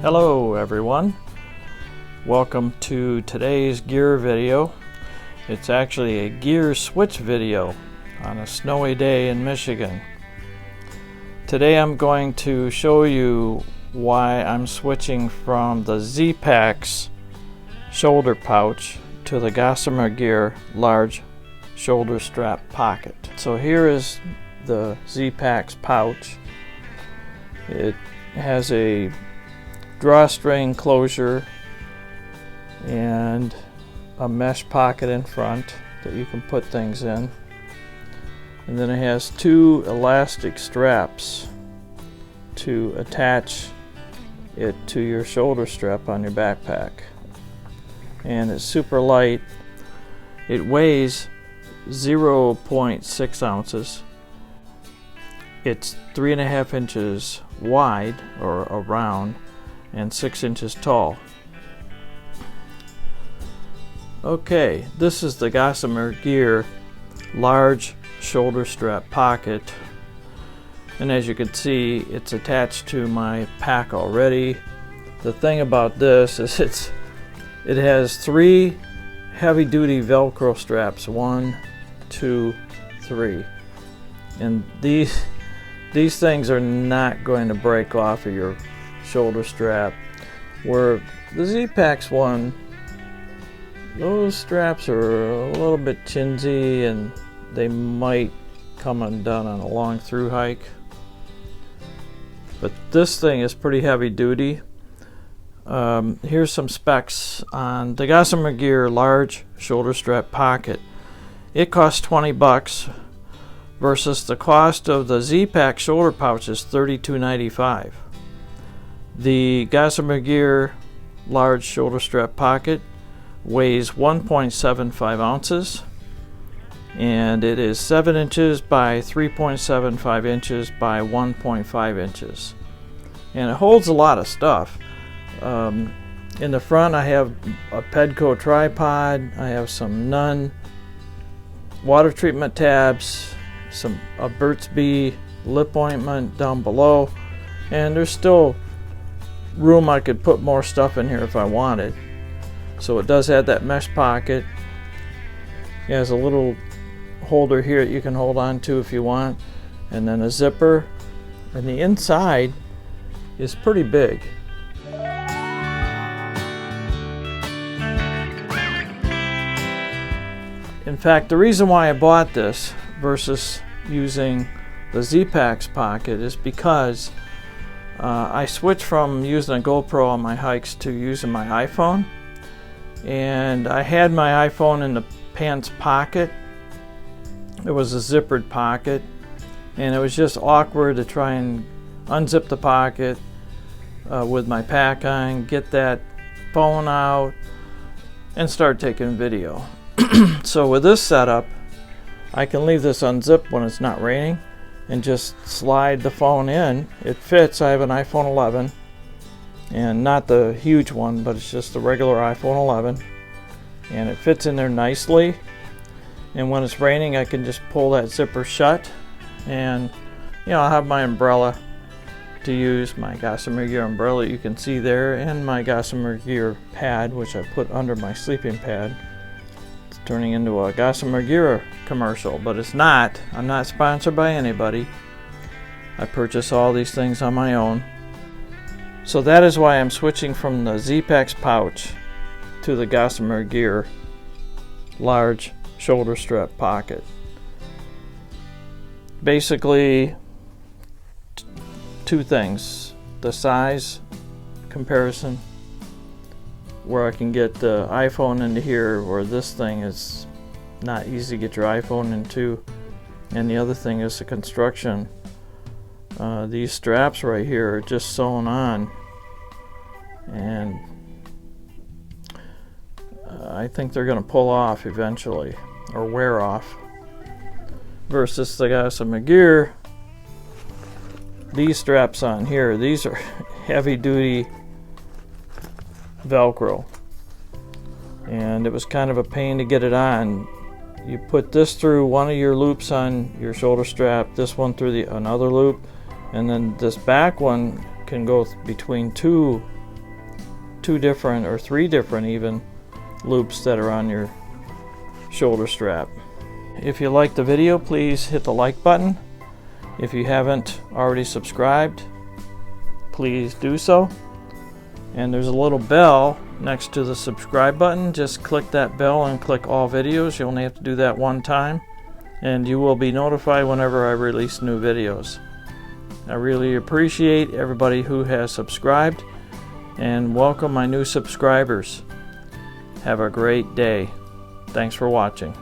Hello everyone, welcome to today's gear video. It's actually a gear switch video on a snowy day in Michigan. Today I'm going to show you why I'm switching from the Zpacks shoulder pouch to the Gossamer Gear large shoulder strap pocket. So here is the Zpacks pouch. It has a drawstring closure and a mesh pocket in front that you can put things in, and then it has two elastic straps to attach it to your shoulder strap on your backpack. And it's super light. It weighs 0.6 ounces. It's 3.5 inches wide or around and 6 inches tall. Okay, this is the Gossamer Gear large shoulder strap pocket, and as you can see, it's attached to my pack already. The thing about this is it has three heavy-duty Velcro straps, 1, 2, 3, and these things are not going to break off of your shoulder strap, where the Zpacks one, those straps are a little bit chintzy and they might come undone on a long through hike, but this thing is pretty heavy duty. Here's some specs on the Gossamer Gear large shoulder strap pocket. It costs 20 bucks versus the cost of the Zpacks shoulder pouch is $32.95. The Gossamer Gear large shoulder strap pocket weighs 1.75 ounces, and it is 7 inches by 3.75 inches by 1.5 inches, and it holds a lot of stuff. In the front I have a Pedco tripod, I have some Nun water treatment tabs, a Burt's Bee lip ointment down below, and there's still room. I could put more stuff in here if I wanted. So it does have that mesh pocket. It has a little holder here that you can hold on to if you want, and then a zipper, and the inside is pretty big. In fact, the reason why I bought this versus using the Zpacks pocket is because I switched from using a GoPro on my hikes to using my iPhone, and I had my iPhone in the pants pocket. It was a zippered pocket, and it was just awkward to try and unzip the pocket with my pack on, get that phone out, and start taking video. So with this setup, I can leave this unzipped when it's not raining and just slide the phone in. It fits. I have an iPhone 11, and not the huge one, but it's just a regular iPhone 11, and it fits in there nicely. And when it's raining, I can just pull that zipper shut, and I'll have my umbrella to use, my Gossamer Gear umbrella you can see there, and my Gossamer Gear pad, which I put under my sleeping pad. It's turning into a Gossamer Gear commercial, but it's not. I'm not sponsored by anybody. I purchase all these things on my own. So that is why I'm switching from the Zpacks pouch to the Gossamer Gear large shoulder strap pocket. Basically, two things: the size comparison, where I can get the iPhone into here, where this thing is not easy to get your iPhone into, and the other thing is the construction. These straps right here are just sewn on, and I think they're going to pull off eventually, or wear off. Versus the Gossamer Gear, these straps on here, these are heavy duty Velcro, and it was kind of a pain to get it on. You put this through one of your loops on your shoulder strap, this one through another loop, and then this back one can go between two 2 different or 3 different even loops that are on your shoulder strap. If you like the video, please hit the like button. If you haven't already subscribed, please do so. And there's a little bell next to the subscribe button. Just click that bell and click all videos. You only have to do that one time, and you will be notified whenever I release new videos. I really appreciate everybody who has subscribed, and welcome my new subscribers. Have a great day. Thanks for watching.